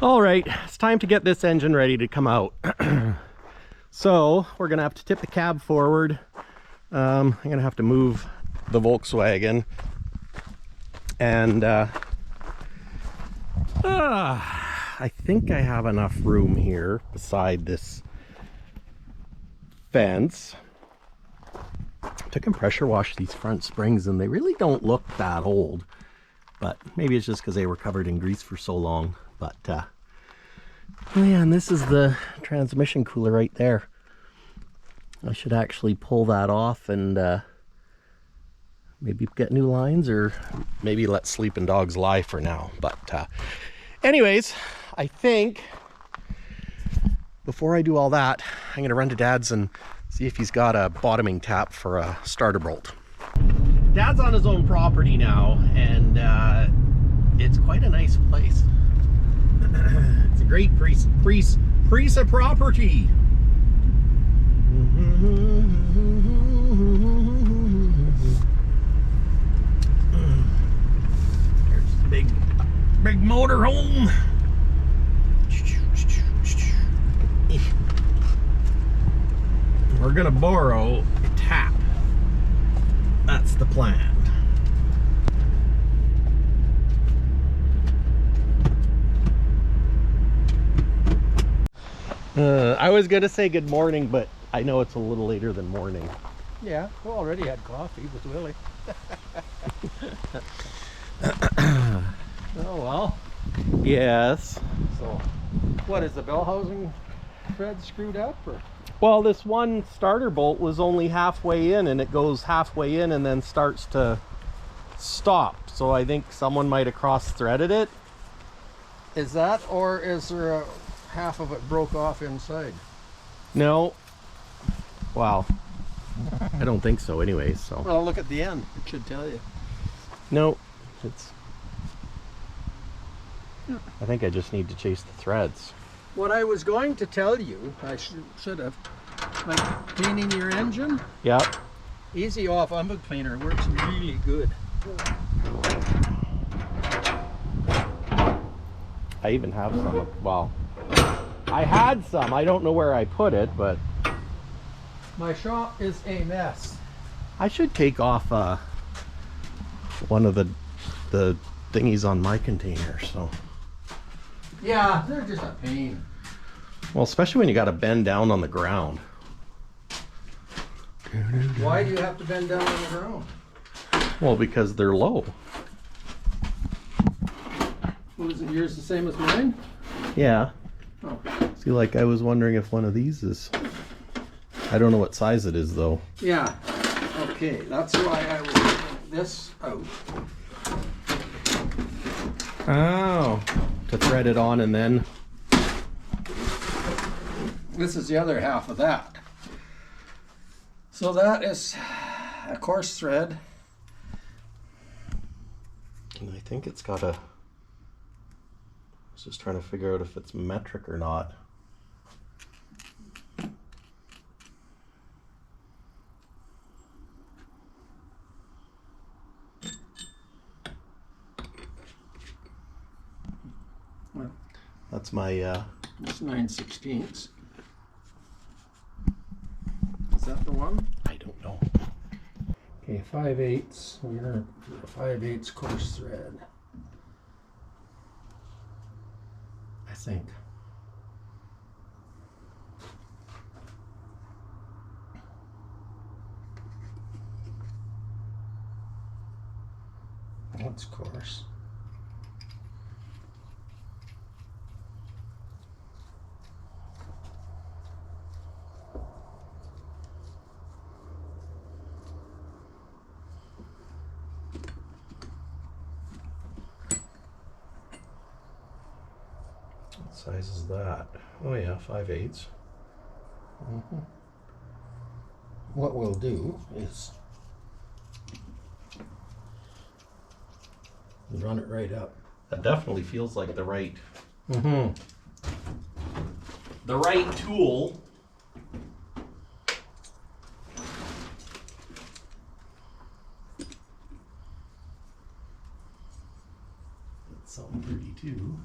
All right, it's time to get this engine ready to come out. So we're gonna have to tip the cab forward. I'm gonna have to move the Volkswagen, and I think I have enough room here beside this fence to compressor wash these front springs, and they really don't look that old, but maybe it's just because they were covered in grease for so long. But oh yeah, and this is the transmission cooler right there. I should actually pull that off and maybe get new lines, or maybe let sleeping dogs lie for now. But anyways, I think before I do all that, I'm gonna run to Dad's and see if he's got a bottoming tap for a starter bolt. Dad's on his own property now, and it's quite a nice place. It's a great piece of property. There's the big motor home. We're gonna borrow a tap. That's the plan. I was gonna say good morning, but I know it's a little later than morning. Yeah, we already had coffee with Willie. Oh well. Yes. So, what is the bell housing thread screwed up, or? Well, this one starter bolt was only halfway in, and it goes halfway in and then starts to stop. So I think someone might have cross-threaded it. Is that, or is there a half of it broke off inside? No. Wow. I don't think so anyways, so. Well, look at the end. It should tell you. No, it's... I think I just need to chase the threads. What I was going to tell you, I should have, like cleaning your engine. Yep. Easy off oven cleaner works really good. I even have some, well, I had some. I don't know where I put it, but My shop is a mess. I should take off one of the thingies on my container, so. Yeah, they're just a pain. Well, especially when you got to bend down on the ground. Why do you have to bend down on the ground? Well, because they're low. Well, isn't yours the same as mine? Yeah. Oh. See, like I was wondering if one of these is, I don't know what size it is though. Yeah. Okay, that's why I was taking this out. Oh. To thread it on and then. This is the other half of that. So that is a coarse thread. And I think it's got a, I was just trying to figure out if it's metric or not. Well, That's my, it's 9/16. Is that the one? I don't know. Okay, 5/8. We're gonna do a 5/8 coarse thread. I think. That's coarse. What size is that? Oh yeah, 5/8. Mm-hmm. What we'll do is run it right up. That definitely feels like the right Mm-hmm. tool. That's something pretty too.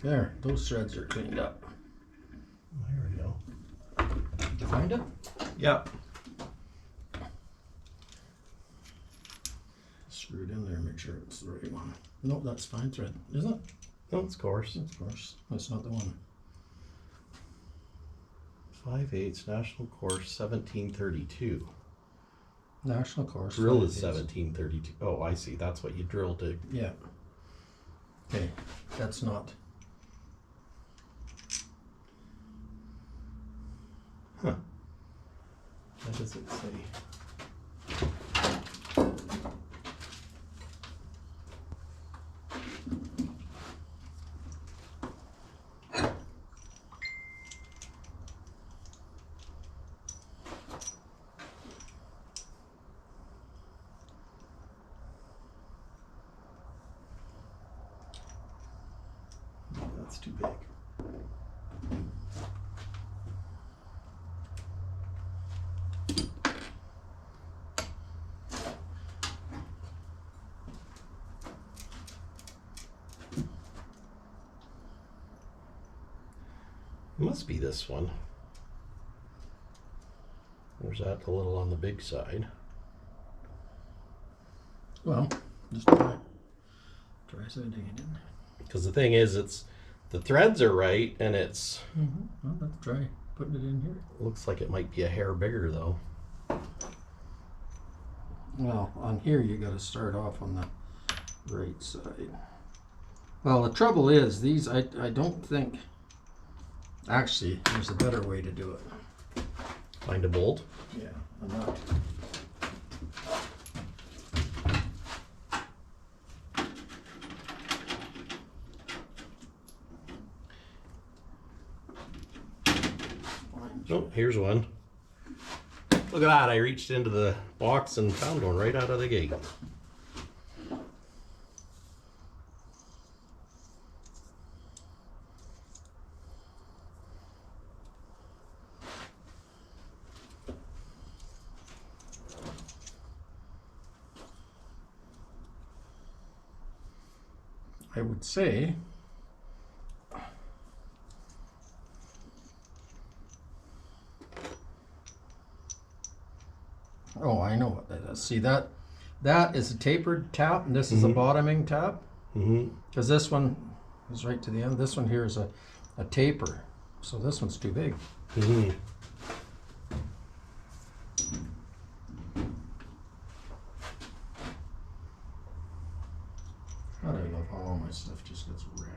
There, those threads are cleaned up. There we go. Did you find it? Yep. Screw it in there, make sure it's the right one. Nope, that's fine thread, isn't it? No, it's coarse. Of course, that's not the one. 5/8 National Course 1732. National course. Drill is 5/8. 1732. Oh, I see. That's what you drill to. Yeah. Okay, that's not. Huh. What does it say? That's too big. It must be this one. There's that a little on the big side. Well, just try sending it in. Because the thing is, it's the threads are right, and it's Well, let's try putting it in here. looks like it might be a hair bigger though. Well, on here you got to start off on the right side. Well, the trouble is these. I don't think. Actually, there's a better way to do it. Find a bolt. Yeah, I'm not. Oh, here's one. Look at that! I reached into the box and found one right out of the gate. I would say. Oh, I know what that is. See that is a tapered tap, and this is a bottoming tap. Because this one is right to the end. This one here is a taper, so this one's too big. God, I love how all my stuff just gets wrecked.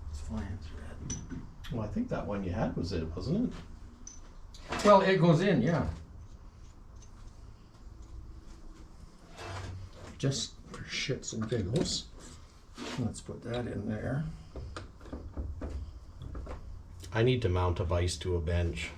It's flying thread. Well, I think that one you had was it, wasn't it? Well, it goes in, yeah. Just for shits and giggles. Let's put that in there. I need to mount a vise to a bench.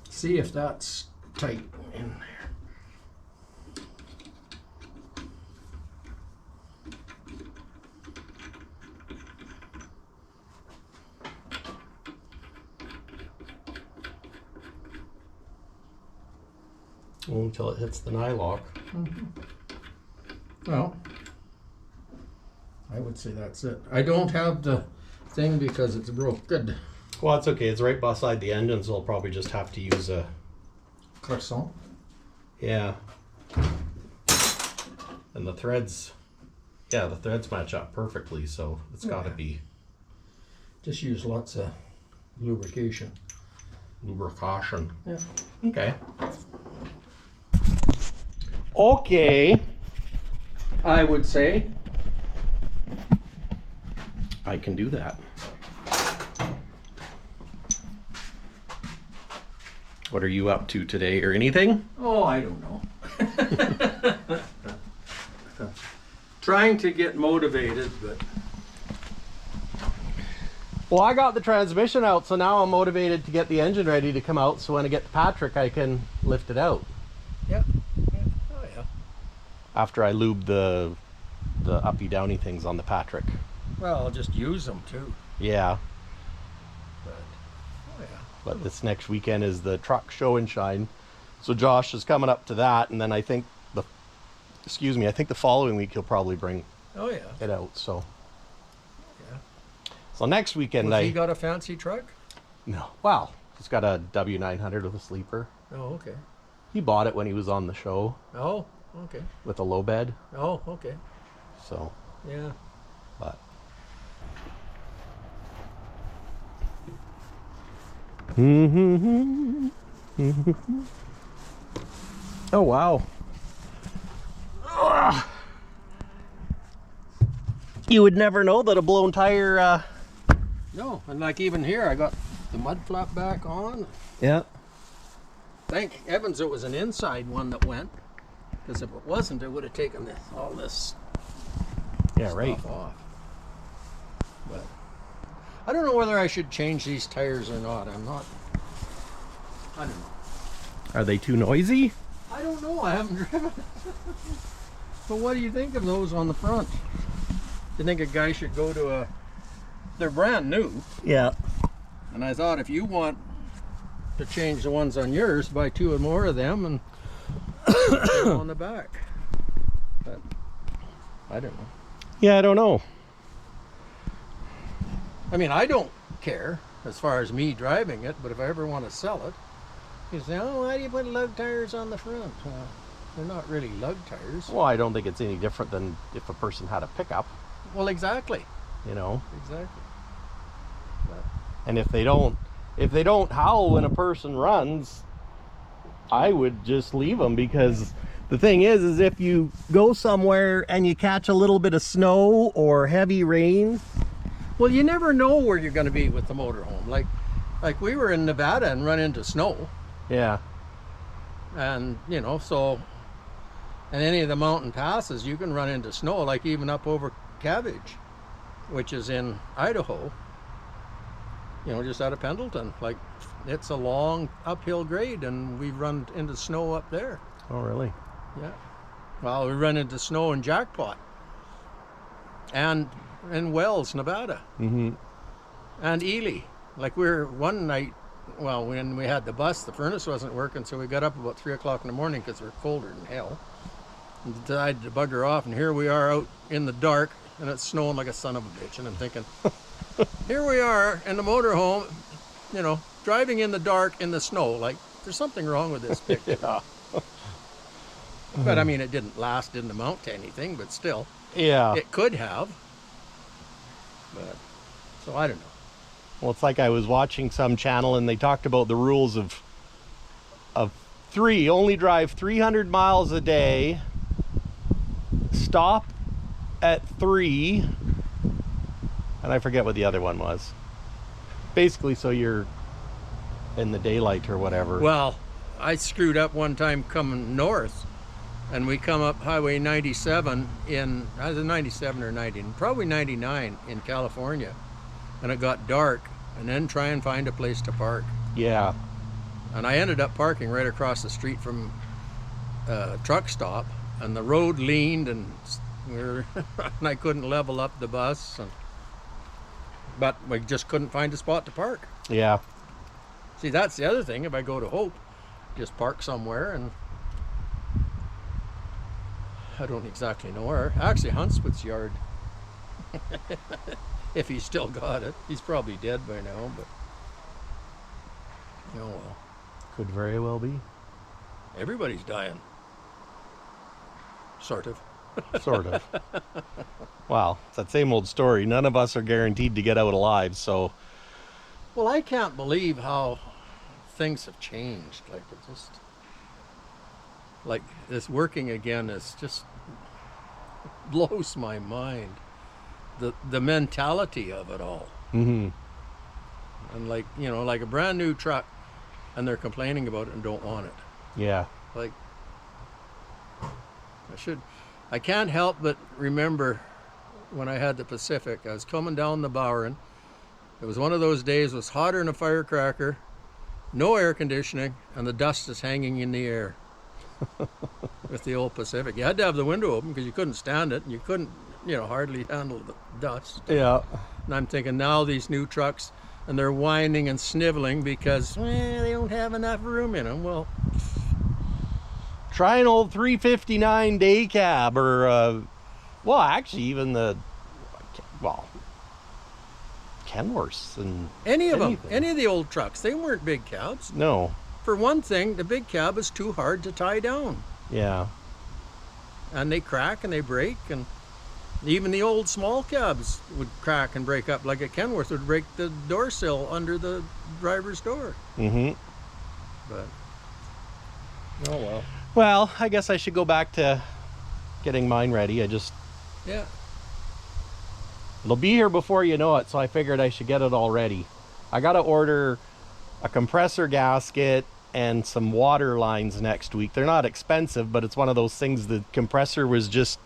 See if that's tight in there. Until it hits the nylock. Well, I would say that's it. I don't have the thing because it's broken. Well, it's okay. It's right beside the engine, so I'll probably just have to use a. Croissant. Yeah. And the threads. Yeah, the threads match up perfectly, so it's got to be Just use lots of lubrication. lubrication. Yeah. Okay. Okay. I would say. I can do that. What are you up to today or anything? Oh, I don't know. Trying to get motivated, but Well, I got the transmission out, so now I'm motivated to get the engine ready to come out, so when I get to Patrick, I can lift it out. yeah. Oh yeah. After I lube the uppy-downy things on the Patrick. Well, I'll just use them too. Yeah, But oh yeah. but this next weekend is the truck show and shine. So Josh is coming up to that, and then I think the following week he'll probably bring Oh yeah. it out, so. Yeah. So next weekend Has he got a fancy truck? No. Well, he's got a W900 with a sleeper. Oh, okay. He bought it when he was on the show Oh, okay. with a low bed, Oh, okay. so, Yeah. but. Oh, wow. Ugh. You would never know that a blown tire, No, and like even here, I got the mud flap back on. yeah. Thank heavens it was an inside one that went, because if it wasn't, it would have taken all this Yeah, right. stuff off. But I don't know whether I should change these tires or not. I don't know. Are they too noisy? I don't know. I haven't driven. But what do you think of those on the front? You think a guy should go to a? They're brand new, Yeah. and I thought if you want to change the ones on yours, buy 2 or more of them and put them on the back. But I don't know. Yeah, I don't know. I mean, I don't care as far as me driving it, but if I ever want to sell it, you say, oh, why do you put lug tires on the front? Well, they're not really lug tires. Well, I don't think it's any different than if a person had a pickup, Well, exactly. you know. Exactly. And if they don't howl when a person runs, I would just leave them, because the thing is if you go somewhere and you catch a little bit of snow or heavy rain. Well, you never know where you're going to be with the motorhome. Like we were in Nevada and run into snow, Yeah. and you know, so and any of the mountain passes you can run into snow, like even up over Cabbage, which is in Idaho. You know, just out of Pendleton. Like, it's a long uphill grade, and we run into snow up there. Oh, really? Yeah. Well, we run into snow in Jackpot, and in Wells, Nevada, Mm-hmm. and Ely. Like, we were one night, well, when we had the bus, the furnace wasn't working, so we got up about 3 o'clock in the morning because we were colder than hell, and decided to bugger off, and here we are out in the dark, and it's snowing like a son of a bitch, and I'm thinking, here we are in the motorhome, you know, driving in the dark in the snow. Like, there's something wrong with this picture. Yeah. But I mean, it didn't amount to anything, but still, Yeah. it could have. But, so I don't know. Well, it's like I was watching some channel and they talked about the rules of only drive 300 miles a day, stop at 3, and I forget what the other one was. Basically, so you're in the daylight or whatever. Well, I screwed up one time coming north, and we come up Highway 97 in, either 97 or 90, probably 99 in California, and it got dark, and then try and find a place to park. Yeah. And I ended up parking right across the street from a truck stop, and the road leaned, and and I couldn't level up the bus, but we just couldn't find a spot to park. Yeah. See, that's the other thing. If I go to Hope, just park somewhere, and I don't exactly know where. Actually, Huntswood's yard. If he's still got it. He's probably dead by now, but oh well. Could very well be. Everybody's dying. Sort of. Sort of. Well, it's that same old story. None of us are guaranteed to get out alive, so. Well, I can't believe how things have changed. Like, it just, like, this working again is just blows my mind. The mentality of it all. Mm-hmm. And like, you know, like a brand new truck, and they're complaining about it and don't want it. Yeah. Like, I can't help but remember when I had the Pacific, I was coming down the Bowen. It was one of those days, it was hotter than a firecracker, no air conditioning, and the dust is hanging in the air with the old Pacific. You had to have the window open because you couldn't stand it, and you couldn't, hardly handle the dust. Yeah. And I'm thinking now these new trucks, and they're whining and sniveling because they don't have enough room in them. Well, try an old 359 day cab, or well, actually even the Kenworths and any of anything. them, any of the old trucks, they weren't big cabs. No. For one thing, the big cab is too hard to tie down, Yeah. and they crack and they break, and even the old small cabs would crack and break up. Like a Kenworth would break the door sill under the driver's door. Mm-hmm. But oh well. Well, I guess I should go back to getting mine ready. Yeah. It'll be here before you know it, so I figured I should get it all ready. I gotta order a compressor gasket and some water lines next week. They're not expensive, but it's one of those things, the compressor was just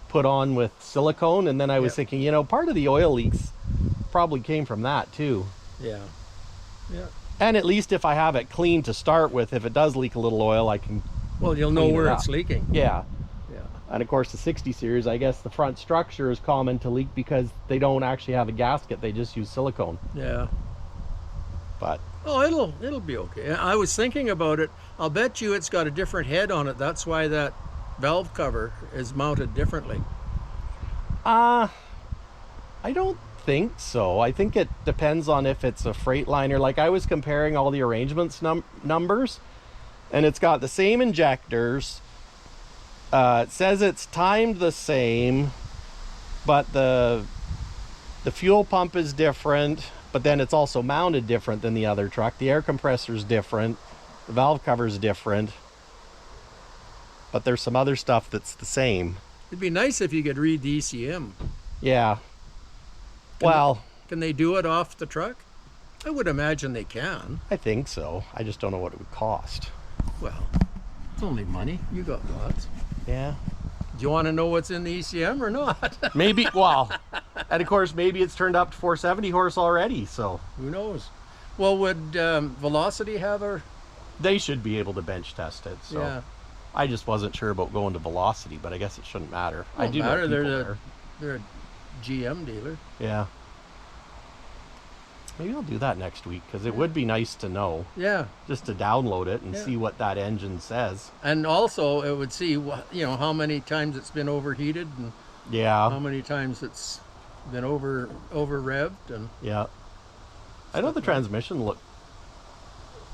put on with silicone, and then I was thinking, part of the oil leaks probably came from that too. Yeah. Yeah. And at least if I have it clean to start with, if it does leak a little oil, I can Well, you'll know clean it where up. it's leaking. Yeah. Yeah. And of course the 60 series, I guess the front structure is common to leak because they don't actually have a gasket, they just use silicone. Yeah. But Oh, it'll be okay. I was thinking about it. I'll bet you it's got a different head on it. That's why that valve cover is mounted differently. I don't think so. I think it depends on if it's a Freightliner. Like, I was comparing all the arrangements numbers, and it's got the same injectors. It says it's timed the same, but the fuel pump is different, but then it's also mounted different than the other truck. The air compressor is different. The valve cover is different. But there's some other stuff that's the same. It'd be nice if you could read the ECM. Yeah. Well, Can they do it off the truck? I would imagine they can. I think so. I just don't know what it would cost. Well, it's only money. You got lots. Yeah. Do you want to know what's in the ECM or not? Maybe, well, and of course, maybe it's turned up to 470 horse already, so. Who knows? Well, would Velocity have a... They should be able to bench test it, so. Yeah. I just wasn't sure about going to Velocity, but I guess it shouldn't matter. I do matter. know people there. They're a GM dealer. Yeah. Maybe I'll do that next week, because it would be nice to know. Yeah. Just to download it and Yeah. see what that engine says. And also, it would see how many times it's been overheated and how Yeah. many times it's been over revved and Yeah. I know the transmission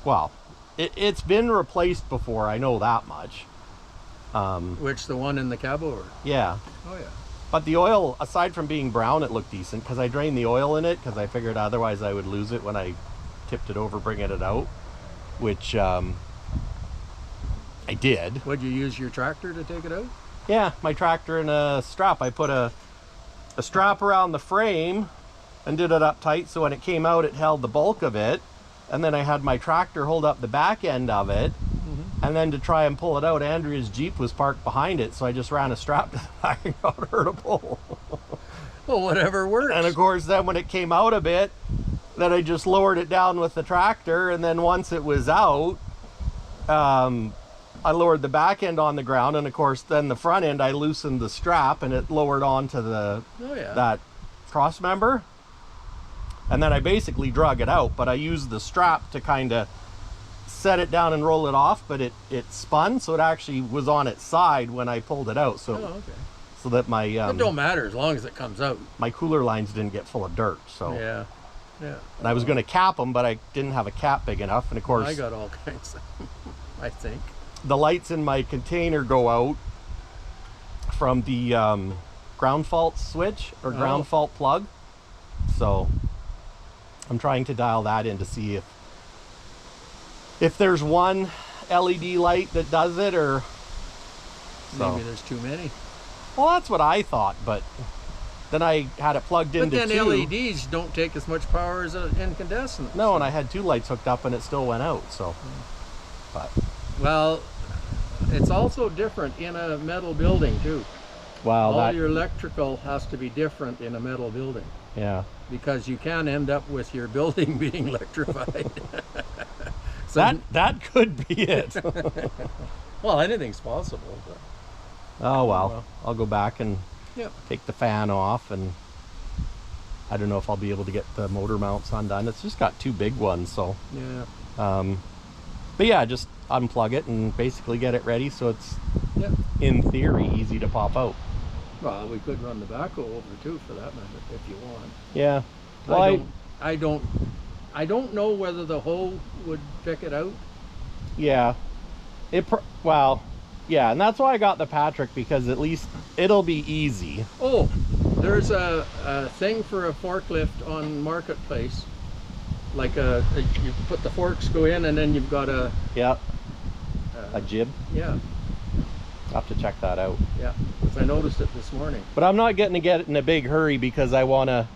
well, it's been replaced before, I know that much. which the one in the cab over. Yeah. Oh yeah. But the oil, aside from being brown, it looked decent because I drained the oil in it because I figured otherwise I would lose it when I tipped it over bringing it out, which I did. Would you use your tractor to take it out? Yeah, my tractor and a strap. I put a strap around the frame and did it up tight so when it came out it held the bulk of it, and then I had my tractor hold up the back end of it. And then to try and pull it out, Andrea's Jeep was parked behind it, so I just ran a strap to the back and got her to pull. Well, whatever works. And of course, then when it came out a bit, then I just lowered it down with the tractor, and then once it was out, I lowered the back end on the ground, and of course, then the front end, I loosened the strap, and it lowered onto that cross member. And then I basically drug it out, but I used the strap to kind of set it down and roll it off, but it spun, so it actually was on its side when I pulled it out. So, so that my it don't matter as long as it comes out. My cooler lines didn't get full of dirt. So yeah. And I was going to cap them, but I didn't have a cap big enough, and of course I got all kinds. I think the lights in my container go out from the ground fault switch or ground fault plug. So I'm trying to dial that in to see if there's one LED light that does it, or maybe there's too many. Well, that's what I thought, but then I had it plugged But into then two. LEDs don't take as much power as an incandescent. No, and I had 2 lights hooked up and it still went out, so. But, Well, it's also different in a metal building too. wow, All that, your electrical has to be different in a metal building yeah. because you can end up with your building being electrified. So, That could be it. well, anything's possible. But, Oh, well, I'll go back and yeah. take the fan off, and I don't know if I'll be able to get the motor mounts undone. It's just got 2 big ones, so. Yeah. But yeah, just unplug it and basically get it ready so it's, Yeah. in theory, easy to pop out. Well, we could run the backhoe over too, for that matter, if you want. Yeah. Well, I don't know whether the hoe would pick it out. yeah. Well, yeah, and that's why I got the Patrick, because at least it'll be easy. Oh, there's a thing for a forklift on Marketplace. Like you put the forks go in, and then you've got a Yep. A jib. yeah, I'll have to check that out. yeah. Because I noticed it this morning. But I'm not getting to get it in a big hurry because I want to,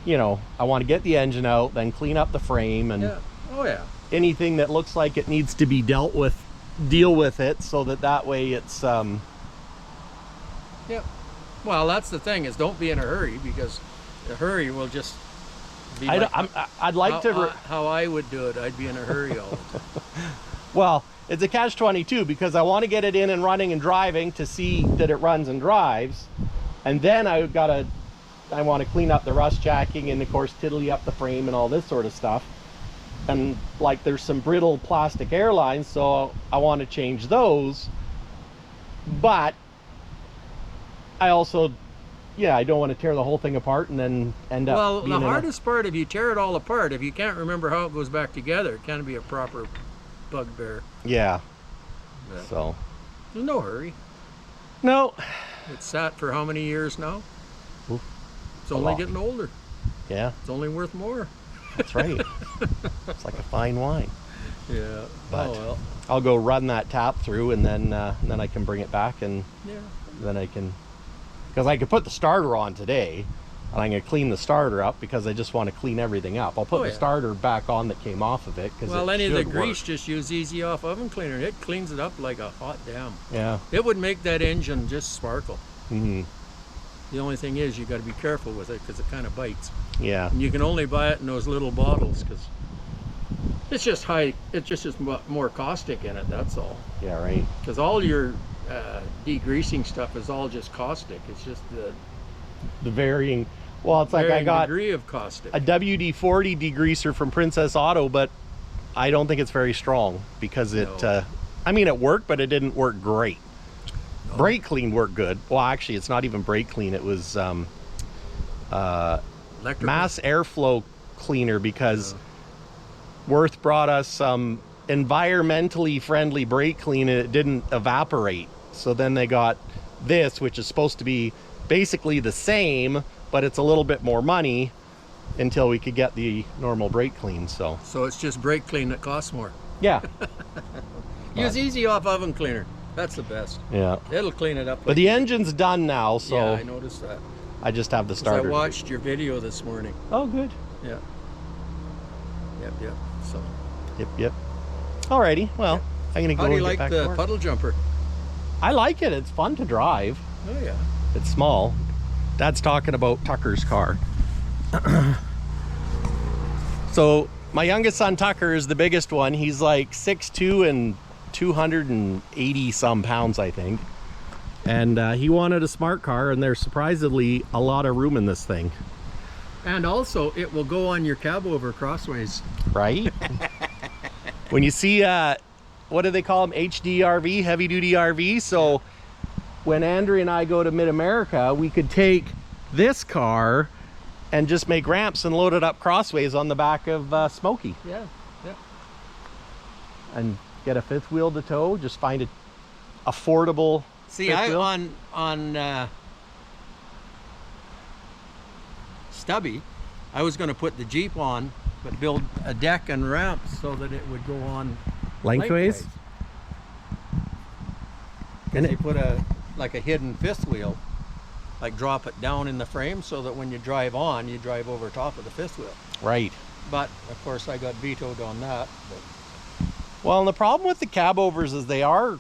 I want to get the engine out, then clean up the frame, and Yeah. Oh yeah. anything that looks like it needs to be dealt with, deal with it, so that way it's Yeah. Well, that's the thing, is don't be in a hurry, because a hurry will just be I'd like how I would do it. I'd be in a hurry all the time. well, it's a catch-22 because I want to get it in and running and driving to see that it runs and drives, and then I want to clean up the rust jacking and of course tiddly up the frame and all this sort of stuff. And like there's some brittle plastic airlines, so I want to change those, but I also, I don't want to tear the whole thing apart and then end up Well, being the hardest part, if you tear it all apart, if you can't remember how it goes back together, it can be a proper bugbear. yeah. But So there's no hurry. no. It's sat for how many years now? Oof, It's a only lot. getting older. Yeah, It's only worth more. that's right. It's like a fine wine. Yeah. But oh well. I'll go run that tap through, and then I can bring it back, and Yeah. then I can, because I could put the starter on today, and I'm going to clean the starter up because I just want to clean everything up. I'll put Oh, the yeah. starter back on that came off of it, because Well, any of the grease, just use Easy Off oven cleaner. It cleans it up like a hot damn. Yeah. It would make that engine just sparkle. Mm-hmm. The only thing is you got to be careful with it because it kind of bites. Yeah. And you can only buy it in those little bottles because it's just high. It's just more caustic in it. That's all. Yeah. Right. Because all your degreasing stuff is all just caustic. It's just the The well, it's like I varying got degree of caustic. a WD-40 degreaser from Princess Auto, but I don't think it's very strong because it, No. I mean, it worked, but it didn't work great. Brake clean worked good. Well, actually, it's not even brake clean. It was Electrical. mass airflow cleaner, because Worth brought us some environmentally friendly brake clean and it didn't evaporate. So then they got this, which is supposed to be basically the same, but it's a little bit more money until we could get the normal brake clean. So So it's just brake clean that costs more. yeah. Use Easy Off oven cleaner. That's the best. Yeah. It'll clean it up. But the engine's done now, so yeah, I noticed that. I just have the 'Cause starter. I watched your video this morning. Oh, good. Yeah. Yep. So, Yep. Alrighty. Well, I'm gonna go how do you and get like back to the work. puddle jumper? I like it. It's fun to drive. Oh yeah. It's small. Dad's talking about Tucker's car. So my youngest son Tucker is the biggest one. He's like 6'2" and 280 some pounds, I think. And he wanted a smart car, and there's surprisingly a lot of room in this thing, And also, it will go on your cab over crossways. right? When you see what do they call them, HDRV, heavy duty RV. So when Andrea and I go to Mid-America, we could take this car and just make ramps and load it up crossways on the back of Smokey, Yeah. and get a fifth wheel to tow. Just find it affordable. See, fifth wheel. on Stubby, I was going to put the Jeep on, but build a deck and ramps so that it would go on Lengthways? And they put a hidden fifth wheel like drop it down in the frame so that when you drive on, you drive over top of the fifth wheel. Right. But of course I got vetoed on that. But Well, and the problem with the cab overs is they are,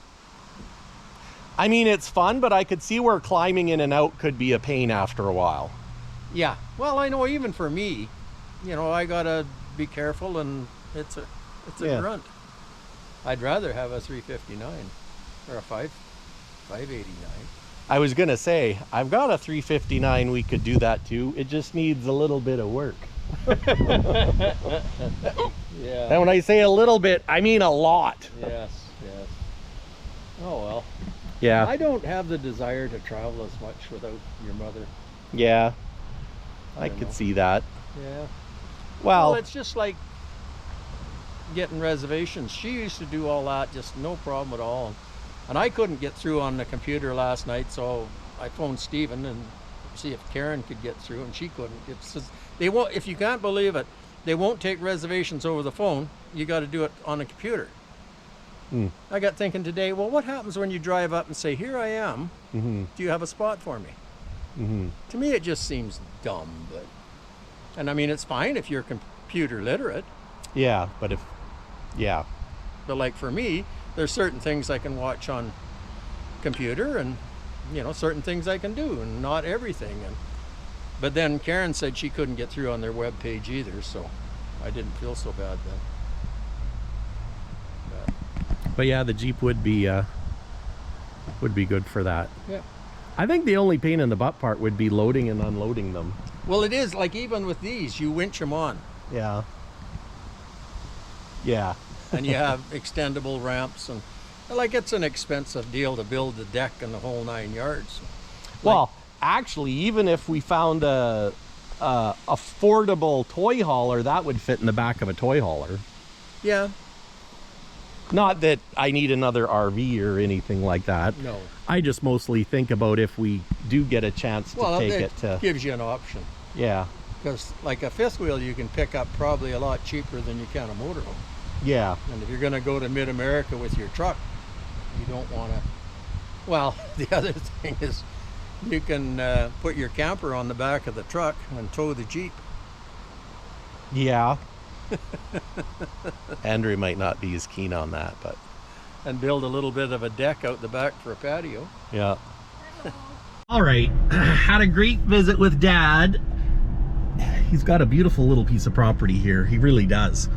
I mean, it's fun, but I could see where climbing in and out could be a pain after a while. yeah, well, I know even for me, you know, I gotta be careful, and it's a Yeah. grunt. I'd rather have a 359 or a 589. I was gonna say, I've got a 359, we could do that too. It just needs a little bit of work. Yeah. And when I say a little bit, I mean a lot. Yes, yes. Oh well. Yeah. I don't have the desire to travel as much without your mother. Yeah. I don't could know. see that. Yeah. Well, It's just like getting reservations. She used to do all that, just no problem at all. And I couldn't get through on the computer last night, so I phoned Stephen and see if Karen could get through, and she couldn't. It's just, they won't. If you can't believe it, they won't take reservations over the phone. You got to do it on a computer. I got thinking today, well, what happens when you drive up and say, "Here I am. Do you have a spot for me?" To me, it just seems dumb. But, and I mean, it's fine if you're computer literate. yeah, but if, yeah. But like for me, there's certain things I can watch on computer, and you know, certain things I can do, and not everything. And but then Karen said she couldn't get through on their web page either, so I didn't feel so bad then. But yeah, the Jeep would be good for that. Yeah. I think the only pain in the butt part would be loading and unloading them. Well, it is like even with these, you winch them on, Yeah. Yeah. and you have extendable ramps, and like it's an expensive deal to build the deck and the whole 9 yards. Well, actually, even if we found a affordable toy hauler, that would fit in the back of a toy hauler. Yeah. Not that I need another RV or anything like that. No. I just mostly think about if we do get a chance to take it to. Gives you an option. Yeah. Because like a fifth wheel, you can pick up probably a lot cheaper than you can a motorhome. Yeah. And if you're going to go to Mid-America with your truck, you don't want to. Well, the other thing is you can put your camper on the back of the truck and tow the Jeep. Yeah. Andrew might not be as keen on that, but And build a little bit of a deck out the back for a patio. yeah. All right, had a great visit with Dad. He's got a beautiful little piece of property here. He really does.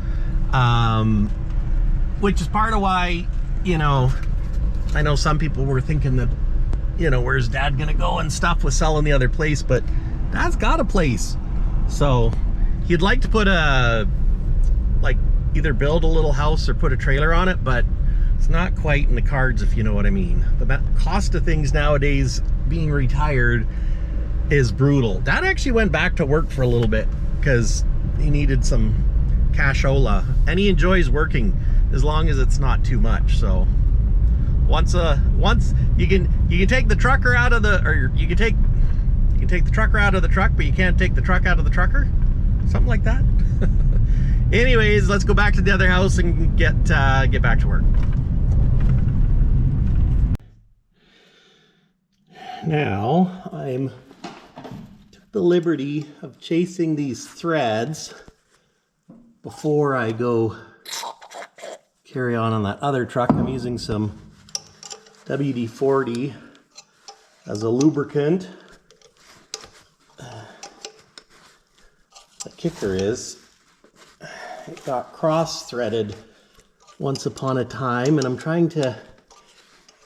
Which is part of why, you know, I know some people were thinking that, you know, where's Dad gonna go and stuff with selling the other place, but Dad's got a place. So he'd like to put like either build a little house or put a trailer on it, but it's not quite in the cards, if you know what I mean. The cost of things nowadays, being retired, is brutal. Dad actually went back to work for a little bit because he needed some cashola, and he enjoys working as long as it's not too much. So once you can take the trucker out of the, or you can take the trucker out of the truck, but you can't take the truck out of the trucker, something like that. Anyways, let's go back to the other house and get back to work. Now I'm took the liberty of chasing these threads before I go carry on that other truck. I'm using some WD-40 as a lubricant. The kicker is it got cross-threaded once upon a time, and I'm trying to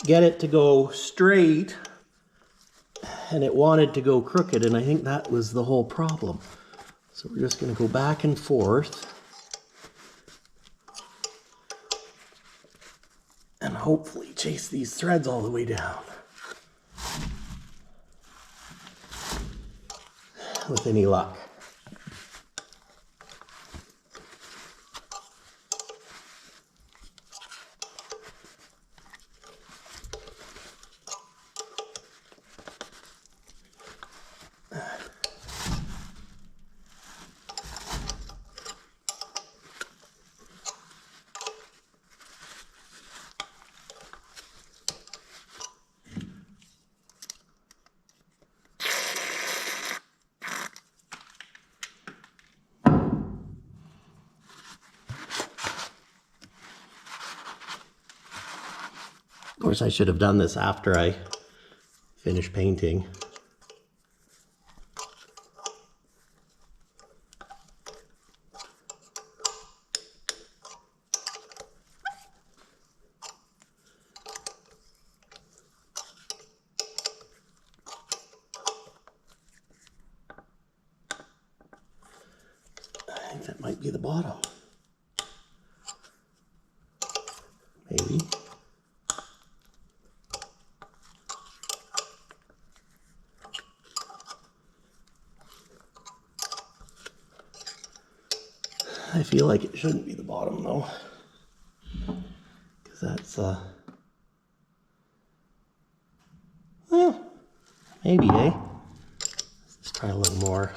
get it to go straight, and it wanted to go crooked, and I think that was the whole problem. So we're just going to go back and forth and hopefully chase these threads all the way down with any luck. course, I should have done this after I finished painting. I think that might be the bottom. Maybe. I feel like it shouldn't be the bottom though, because that's well, maybe, eh? Let's try a little more.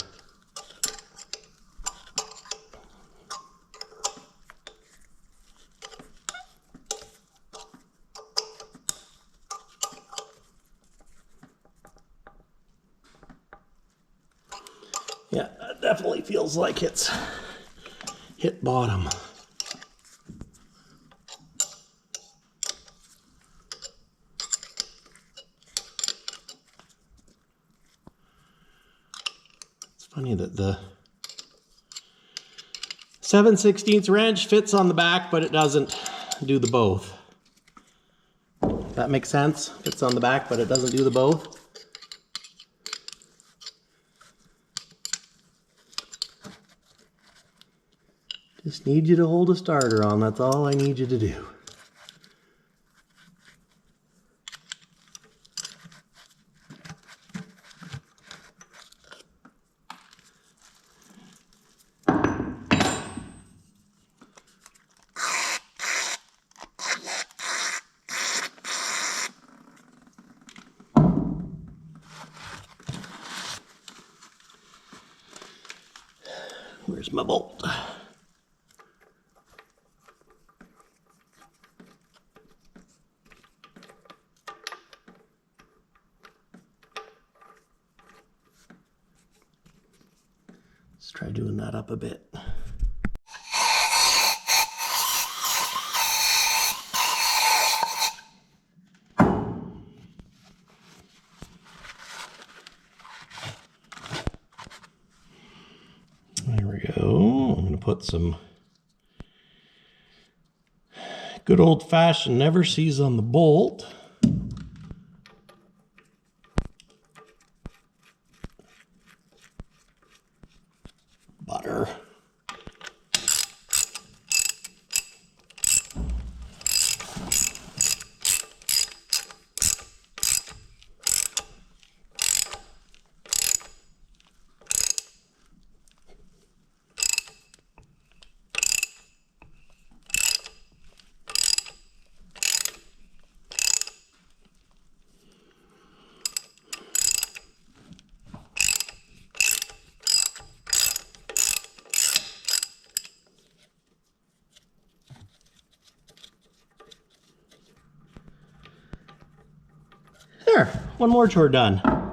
Yeah, that definitely feels like it's hit bottom. It's funny that the 7/16 wrench fits on the back, but it doesn't do the both. That makes sense? Fits on the back, but it doesn't do the both. Just need you to hold a starter on, that's all I need you to do. Where's my bolt? Let's try doing that up a bit. There we go. I'm going to put some good old-fashioned never sees on the bolt. Butter. There, one more chore done.